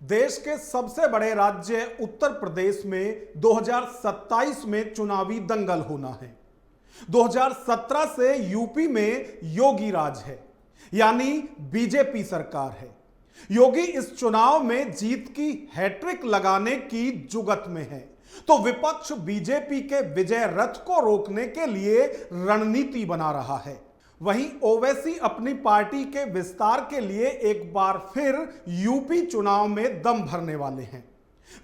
देश के सबसे बड़े राज्य उत्तर प्रदेश में 2027 में चुनावी दंगल होना है। 2017 से यूपी में योगी राज है, यानी बीजेपी सरकार है। योगी इस चुनाव में जीत की हैट्रिक लगाने की जुगत में है, तो विपक्ष बीजेपी के विजय रथ को रोकने के लिए रणनीति बना रहा है। वहीं ओवैसी अपनी पार्टी के विस्तार के लिए एक बार फिर यूपी चुनाव में दम भरने वाले हैं।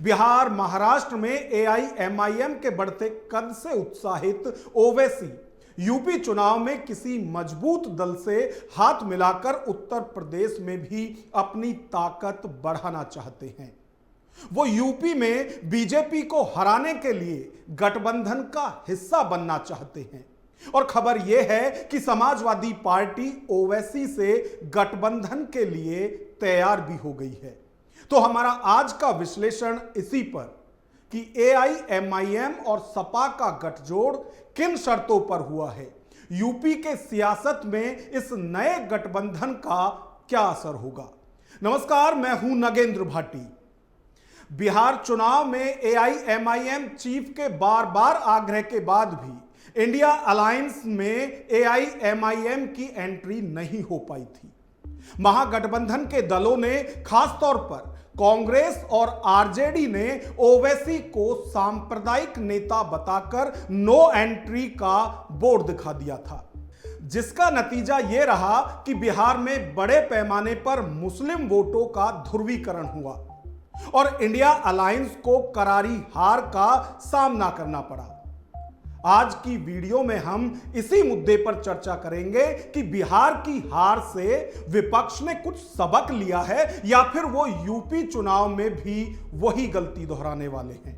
बिहार, महाराष्ट्र में एआईएमआईएम के बढ़ते कद से उत्साहित ओवैसी यूपी चुनाव में किसी मजबूत दल से हाथ मिलाकर उत्तर प्रदेश में भी अपनी ताकत बढ़ाना चाहते हैं। वो यूपी में बीजेपी को हराने के लिए गठबंधन का हिस्सा बनना चाहते हैं। और खबर यह है कि समाजवादी पार्टी ओवैसी से गठबंधन के लिए तैयार भी हो गई है। तो हमारा आज का विश्लेषण इसी पर कि एआईएमआईएम और सपा का गठजोड़ किन शर्तों पर हुआ है, यूपी के सियासत में इस नए गठबंधन का क्या असर होगा। नमस्कार, मैं हूं नगेंद्र भाटी। बिहार चुनाव में एआईएमआईएम चीफ के बार बार आग्रह के बाद भी इंडिया अलायंस में एआईएमआईएम की एंट्री नहीं हो पाई थी। महागठबंधन के दलों ने, खासतौर पर कांग्रेस और आरजेडी ने ओवैसी को सांप्रदायिक नेता बताकर नो एंट्री का बोर्ड दिखा दिया था, जिसका नतीजा यह रहा कि बिहार में बड़े पैमाने पर मुस्लिम वोटों का ध्रुवीकरण हुआ और इंडिया अलायंस को करारी हार का सामना करना पड़ा। आज की वीडियो में हम इसी मुद्दे पर चर्चा करेंगे कि बिहार की हार से विपक्ष ने कुछ सबक लिया है या फिर वो यूपी चुनाव में भी वही गलती दोहराने वाले हैं,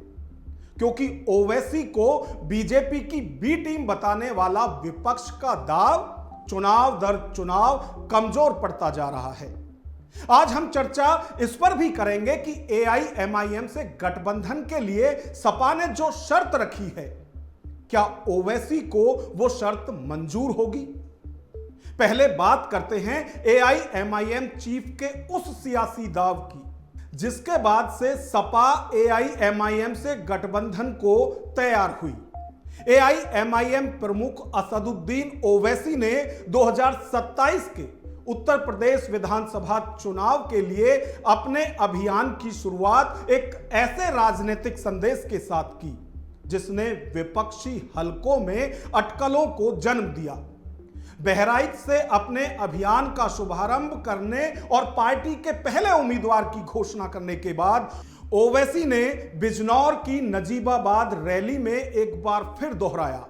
क्योंकि ओवैसी को बीजेपी की बी टीम बताने वाला विपक्ष का दाव चुनाव दर चुनाव कमजोर पड़ता जा रहा है। आज हम चर्चा इस पर भी करेंगे कि एआईएमआईएम से गठबंधन के लिए सपा ने जो शर्त रखी है, क्या ओवैसी को वो शर्त मंजूर होगी। पहले बात करते हैं एआईएमआईएम चीफ के उस सियासी दाव की, जिसके बाद से सपा एआईएमआईएम से गठबंधन को तैयार हुई। एआईएमआईएम प्रमुख असदुद्दीन ओवैसी ने 2027 के उत्तर प्रदेश विधानसभा चुनाव के लिए अपने अभियान की शुरुआत एक ऐसे राजनीतिक संदेश के साथ की जिसने विपक्षी हलकों में अटकलों को जन्म दिया। बहराइच से अपने अभियान का शुभारंभ करने और पार्टी के पहले उम्मीदवार की घोषणा करने के बाद ओवैसी ने बिजनौर की नजीबाबाद रैली में एक बार फिर दोहराया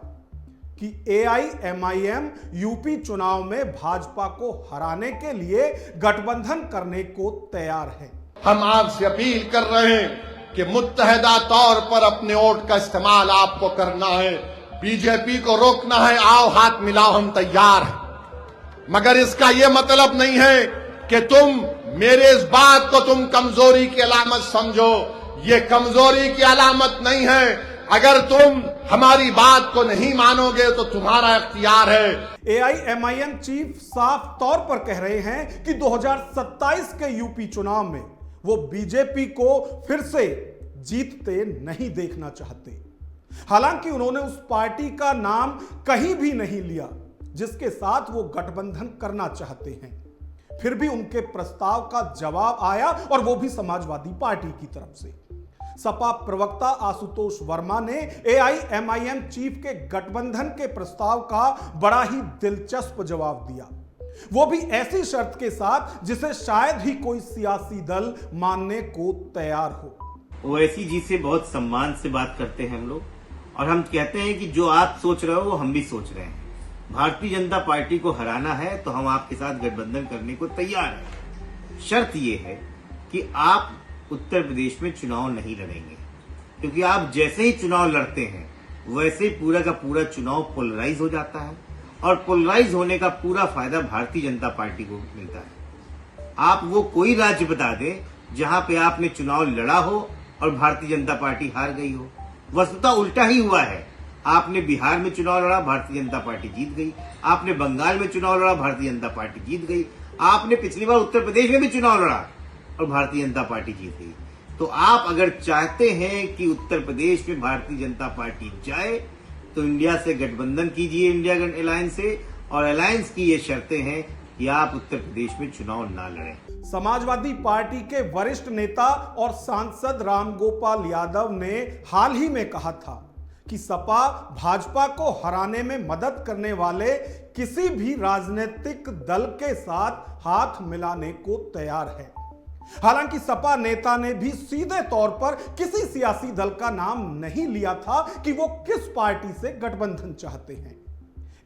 कि एआईएमआईएम यूपी चुनाव में भाजपा को हराने के लिए गठबंधन करने को तैयार है। हम आपसे अपील कर रहे हैं कि मुत्तहदा तौर पर अपने वोट का इस्तेमाल आपको करना है। बीजेपी को रोकना है, आओ हाथ मिलाओ, हम तैयार हैं। मगर इसका यह मतलब नहीं है कि तुम मेरे इस बात को तुम कमजोरी की अलामत समझो। ये कमजोरी की अलामत नहीं है। अगर तुम हमारी बात को नहीं मानोगे तो तुम्हारा इख्तियार है। एआईएमआईएम चीफ साफ तौर पर कह रहे हैं कि 2027 के यूपी चुनाव में वो बीजेपी को फिर से जीतते नहीं देखना चाहते। हालांकि उन्होंने उस पार्टी का नाम कहीं भी नहीं लिया जिसके साथ वो गठबंधन करना चाहते हैं। फिर भी उनके प्रस्ताव का जवाब आया, और वो भी समाजवादी पार्टी की तरफ से। सपा प्रवक्ता आशुतोष वर्मा ने एआईएमआईएम चीफ के गठबंधन के प्रस्ताव का बड़ा ही दिलचस्प जवाब दिया, वो भी ऐसी शर्त के साथ जिसे शायद ही कोई सियासी दल मानने को तैयार हो। ओवैसी जी से बहुत सम्मान से बात करते हैं हम लोग, और हम कहते हैं कि जो आप सोच रहे हो वो हम भी सोच रहे हैं। भारतीय जनता पार्टी को हराना है तो हम आपके साथ गठबंधन करने को तैयार हैं। शर्त ये है कि आप उत्तर प्रदेश में चुनाव नहीं लड़ेंगे, क्योंकि आप जैसे ही चुनाव लड़ते हैं वैसे ही पूरा का पूरा चुनाव पोलराइज हो जाता है, और पोलराइज होने का पूरा फायदा भारतीय जनता पार्टी को मिलता है। आप वो कोई राज्य बता दें जहां पे आपने चुनाव लड़ा हो और भारतीय जनता पार्टी हार गई हो। वस्तुतः उल्टा ही हुआ है। आपने बिहार में चुनाव लड़ा, भारतीय जनता पार्टी जीत गई। आपने बंगाल में चुनाव लड़ा, भारतीय जनता पार्टी जीत गई। आपने पिछली बार उत्तर प्रदेश में भी चुनाव लड़ा, और भारतीय जनता पार्टी जीत गई। तो आप अगर चाहते हैं कि उत्तर प्रदेश में भारतीय जनता पार्टी जाए तो इंडिया से गठबंधन कीजिए, इंडिया अलायंस से, और अलायंस की ये शर्तें हैं कि आप उत्तर प्रदेश में चुनाव ना लड़ें। समाजवादी पार्टी के वरिष्ठ नेता और सांसद रामगोपाल यादव ने हाल ही में कहा था कि सपा भाजपा को हराने में मदद करने वाले किसी भी राजनीतिक दल के साथ हाथ मिलाने को तैयार है। हालांकि सपा नेता ने भी सीधे तौर पर किसी सियासी दल का नाम नहीं लिया था कि वो किस पार्टी से गठबंधन चाहते हैं।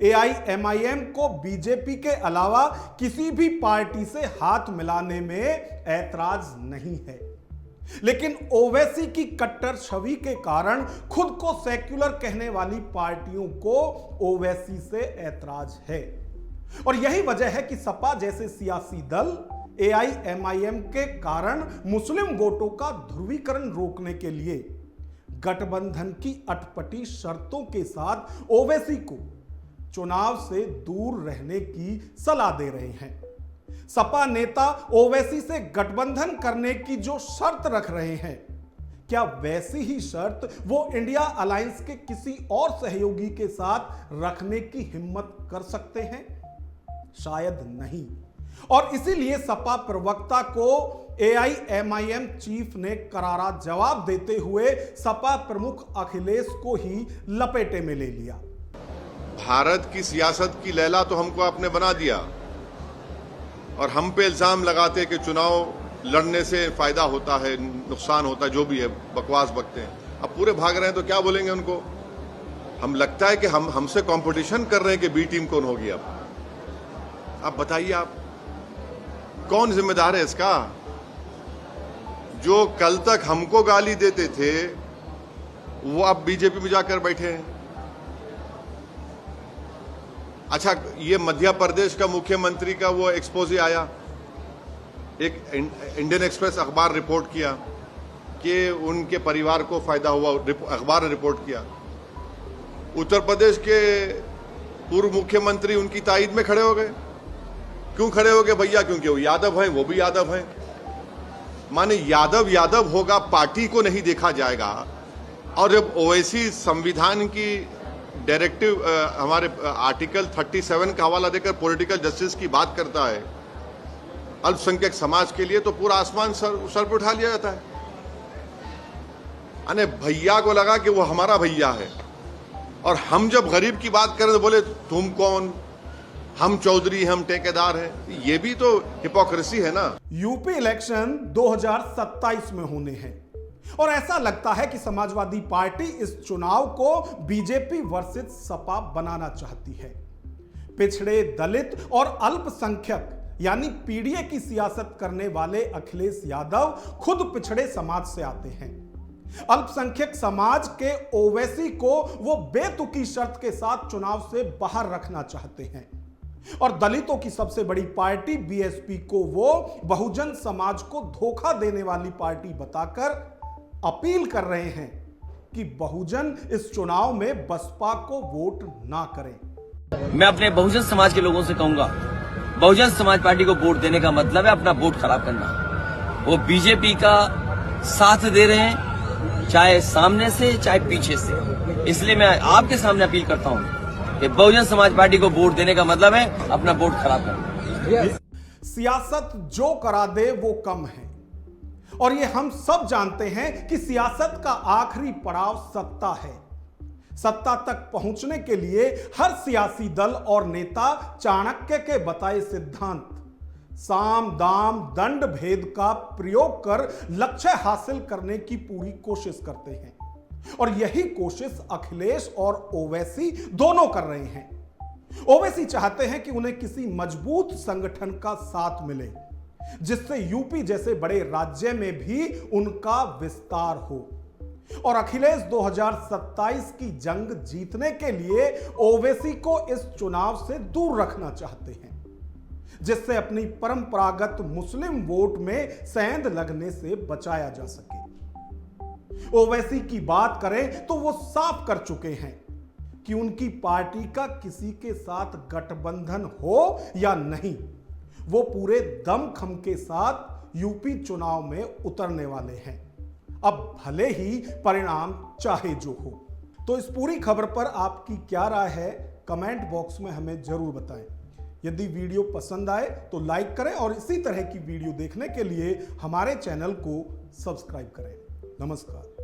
AIMIM को बीजेपी के अलावा किसी भी पार्टी से हाथ मिलाने में ऐतराज नहीं है, लेकिन ओवैसी की कट्टर छवि के कारण खुद को सेक्युलर कहने वाली पार्टियों को ओवैसी से ऐतराज है। और यही वजह है कि सपा जैसे सियासी दल AIMIM के कारण मुस्लिम वोटों का ध्रुवीकरण रोकने के लिए गठबंधन की अटपटी शर्तों के साथ ओवैसी को चुनाव से दूर रहने की सलाह दे रहे हैं। सपा नेता ओवैसी से गठबंधन करने की जो शर्त रख रहे हैं, क्या वैसी ही शर्त वो इंडिया अलायंस के किसी और सहयोगी के साथ रखने की हिम्मत कर सकते हैं? शायद नहीं। और इसीलिए सपा प्रवक्ता को AIMIM चीफ ने करारा जवाब देते हुए सपा प्रमुख अखिलेश को ही लपेटे में ले लिया। भारत की सियासत की लैला तो हमको आपने बना दिया और हम पे इल्जाम लगाते कि चुनाव लड़ने से फायदा होता है, नुकसान होता है, जो भी है बकवास बकते हैं। अब पूरे भाग रहे हैं तो क्या बोलेंगे उनको? हम लगता है कि हम हमसे कंपटीशन कर रहे हैं कि बी टीम कौन होगी। अब बताइए, आप कौन जिम्मेदार है इसका? जो कल तक हमको गाली देते थे वो अब बीजेपी में जाकर बैठे हैं। अच्छा, ये मध्य प्रदेश का मुख्यमंत्री का वो एक्सपोजे आया, एक इंडियन एक्सप्रेस अखबार रिपोर्ट किया कि उनके परिवार को फायदा हुआ, अखबार ने रिपोर्ट किया। उत्तर प्रदेश के पूर्व मुख्यमंत्री उनकी ताईद में खड़े हो गए। क्यों खड़े हो गए भैया? क्योंकि वो यादव हैं, वो भी यादव हैं। माने यादव यादव होगा, पार्टी को नहीं देखा जाएगा। और जब ओवैसी संविधान की डायरेक्टिव हमारे आर्टिकल 37 का हवाला देकर पॉलिटिकल जस्टिस की बात करता है अल्पसंख्यक समाज के लिए, तो पूरा आसमान सर पे उठा लिया जाता है। अने भैया को लगा कि वो हमारा भैया है, और हम जब गरीब की बात करें तो बोले तुम कौन, हम चौधरी, हम ठेकेदार हैं। ये भी तो हिपोक्रेसी है ना। यूपी इलेक्शन 2027 में होने हैं और ऐसा लगता है कि समाजवादी पार्टी इस चुनाव को बीजेपी वर्सेस सपा बनाना चाहती है। पिछड़े, दलित और अल्पसंख्यक यानी पीडीए की सियासत करने वाले अखिलेश यादव खुद पिछड़े समाज से आते हैं। अल्पसंख्यक समाज के ओवैसी को वो बेतुकी शर्त के साथ चुनाव से बाहर रखना चाहते हैं, और दलितों की सबसे बड़ी पार्टी बीएसपी को वो बहुजन समाज को धोखा देने वाली पार्टी बताकर अपील कर रहे हैं कि बहुजन इस चुनाव में बसपा को वोट ना करें। मैं अपने बहुजन समाज के लोगों से कहूंगा, बहुजन समाज पार्टी को वोट देने का मतलब है अपना वोट खराब करना। वो बीजेपी का साथ दे रहे हैं, चाहे सामने से चाहे पीछे से। इसलिए मैं आपके सामने अपील करता हूं कि बहुजन समाज पार्टी को वोट देने का मतलब है अपना वोट खराब करना। सियासत जो करा दे वो कम है, और ये हम सब जानते हैं कि सियासत का आखिरी पड़ाव सत्ता है। सत्ता तक पहुंचने के लिए हर सियासी दल और नेता चाणक्य के बताए सिद्धांत साम दाम दंड भेद का प्रयोग कर लक्ष्य हासिल करने की पूरी कोशिश करते हैं, और यही कोशिश अखिलेश और ओवैसी दोनों कर रहे हैं। ओवैसी चाहते हैं कि उन्हें किसी मजबूत संगठन का साथ मिले जिससे यूपी जैसे बड़े राज्य में भी उनका विस्तार हो, और अखिलेश 2027 की जंग जीतने के लिए ओवैसी को इस चुनाव से दूर रखना चाहते हैं, जिससे अपनी परंपरागत मुस्लिम वोट में सेंध लगने से बचाया जा सके। ओवैसी की बात करें तो वो साफ कर चुके हैं कि उनकी पार्टी का किसी के साथ गठबंधन हो या नहीं, वो पूरे दमखम के साथ यूपी चुनाव में उतरने वाले हैं। अब भले ही परिणाम चाहे जो हो। तो इस पूरी खबर पर आपकी क्या राय है, कमेंट बॉक्स में हमें जरूर बताएं। यदि वीडियो पसंद आए तो लाइक करें और इसी तरह की वीडियो देखने के लिए हमारे चैनल को सब्सक्राइब करें। नमस्कार।